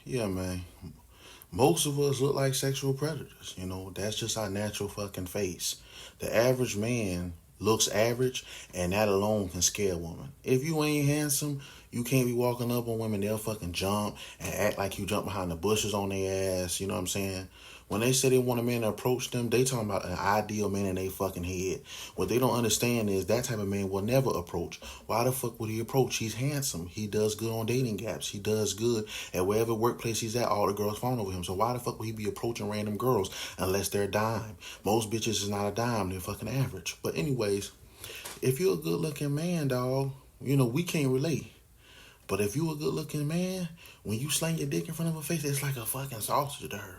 Yeah, man. Most of us look like sexual predators. That's just our natural fucking face. The average man looks average, and that alone can scare a woman. If you ain't handsome, you can't be walking up on women. They'll fucking jump and act like you jump behind the bushes on their ass. You know what I'm saying? When they say they want a man to approach them, they talking about an ideal man in their fucking head. What they don't understand is that type of man will never approach. Why the fuck would he approach? He's handsome. He does good on dating apps. He does good at wherever workplace he's at. All the girls fawn over him. So why the fuck would he be approaching random girls unless they're a dime? Most bitches is not a dime. They're fucking average. But anyways, if you're a good looking man, dog, we can't relate. But if you a good looking man, when you slang your dick in front of her face, it's like a fucking sausage to her.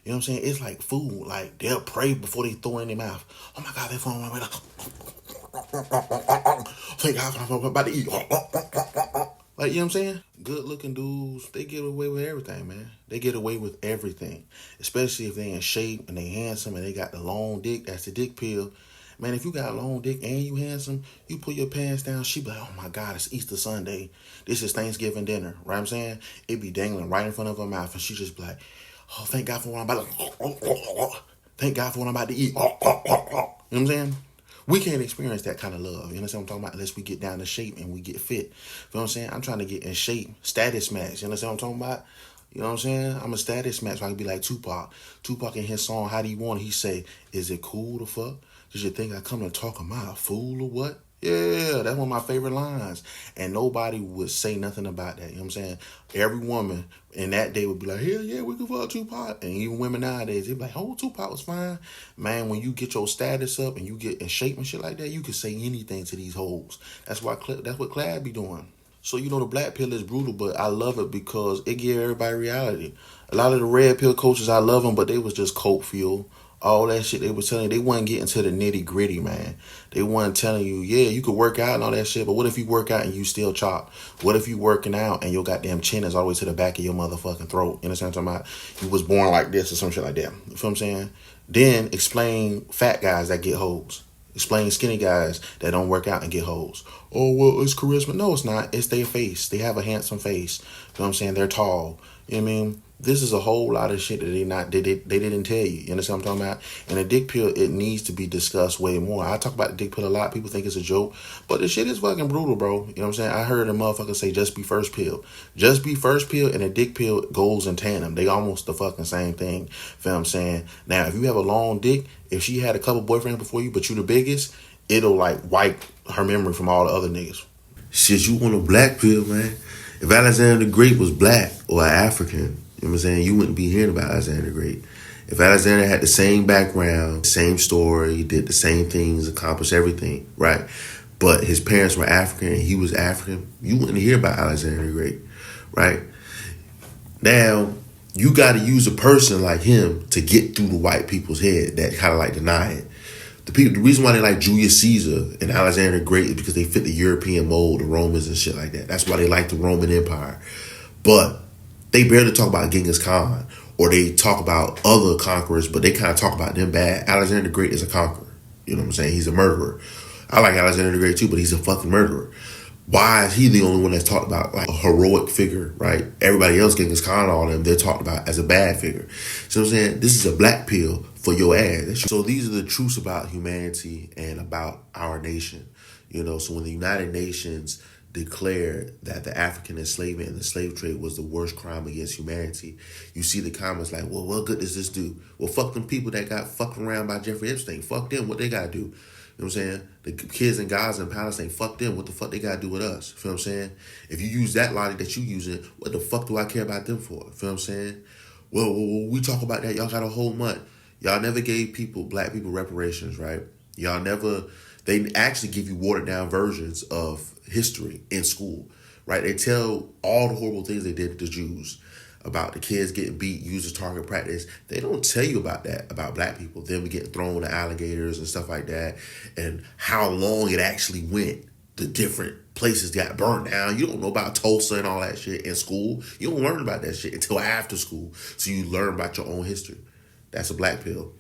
You know what I'm saying? It's like food. Like they'll pray before they throw it in their mouth. Oh my God, they're throwing my mouth. Thank God I'm about to eat. Like, you know what I'm saying? Good looking dudes, they get away with everything, man. They get away with everything. Especially if they in shape and they handsome and they got the long dick. That's the dick pill. Man, if you got a long dick and you handsome, you pull your pants down, she be like, oh my God, it's Easter Sunday. This is Thanksgiving dinner. Right I'm saying? It be dangling right in front of her mouth and she just be like, oh, thank God for what I'm about to thank God for what I'm about to eat. You know what I'm saying? We can't experience that kind of love. You know what I'm talking about? Unless we get down to shape and we get fit. You know what I'm saying? I'm trying to get in shape. Status match. You know what I'm talking about? You know what I'm saying? I'm a status match so I can be like Tupac. Tupac in his song, How Do You Want It? He say, is it cool to fuck? Did you think I come to talk am I a fool or what? Yeah, that's one of my favorite lines. And nobody would say nothing about that. You know what I'm saying? Every woman in that day would be like, hell yeah, we can fuck Tupac. And even women nowadays, they'd be like, oh, Tupac was fine. Man, when you get your status up and you get in shape and shit like that, you can say anything to these hoes. That's what Clad be doing. So, the black pill is brutal, but I love it because it gives everybody reality. A lot of the red pill coaches, I love them, but they was just coke fuel. All that shit they was telling you, they wasn't getting to the nitty gritty, man. They wasn't telling you, yeah, you could work out and all that shit, but what if you work out and you still chop? What if you working out and your goddamn chin is all the way to the back of your motherfucking throat? You understand what I'm talking about? You was born like this or some shit like that. You feel what I'm saying? Then explain fat guys that get hoes. Explain skinny guys that don't work out and get hoes. Oh, well, it's charisma. No, it's not. It's their face. They have a handsome face. You know what I'm saying? They're tall. You know what I mean? This is a whole lot of shit that they didn't tell you. You understand what I'm talking about? And the dick pill, it needs to be discussed way more. I talk about the dick pill a lot. People think it's a joke. But the shit is fucking brutal, bro. You know what I'm saying? I heard a motherfucker say just be first pill. Just be first pill and a dick pill goes in tandem. They almost the fucking same thing. Feel what I'm saying? Now, if you have a long dick, if she had a couple boyfriends before you, but you the biggest, it'll like wipe her memory from all the other niggas. Shit, you want a black pill, man. If Alexander the Great was black or African, you know what I'm saying, you wouldn't be hearing about Alexander the Great. If Alexander had the same background, same story, did the same things, accomplished everything, right? But his parents were African and he was African, you wouldn't hear about Alexander the Great, right? Now, you got to use a person like him to get through the white people's head that kind of like deny it. The reason why they like Julius Caesar and Alexander the Great is because they fit the European mold, the Romans and shit like that. That's why they like the Roman Empire. But they barely talk about Genghis Khan, or they talk about other conquerors, but they kind of talk about them bad. Alexander the Great is a conqueror. You know what I'm saying? He's a murderer. I like Alexander the Great too, but he's a fucking murderer. Why is he the only one that's talked about like a heroic figure, right? Everybody else, Genghis Khan, all of them, they're talked about as a bad figure. So I'm saying this is a black pill for your ass. So these are the truths about humanity and about our nation. So when the United Nations declared that the African enslavement and the slave trade was the worst crime against humanity, you see the comments like, well, what good does this do? Well, fuck them people that got fucked around by Jeffrey Epstein. Fuck them, what they gotta do? You know what I'm saying? The kids in Gaza and Palestine, fuck them. What the fuck they got to do with us? You feel what I'm saying? If you use that logic that you using, what the fuck do I care about them for? You feel what I'm saying? Well, we talk about that. Y'all got a whole month. Y'all never gave black people reparations, right? Y'all never, they actually give you watered down versions of history in school, right? They tell all the horrible things they did to the Jews, about the kids getting beat, used as target practice. They don't tell you about that, about black people. Them getting thrown to alligators and stuff like that, and how long it actually went. The different places got burned down. You don't know about Tulsa and all that shit in school. You don't learn about that shit until after school. So you learn about your own history. That's a black pill.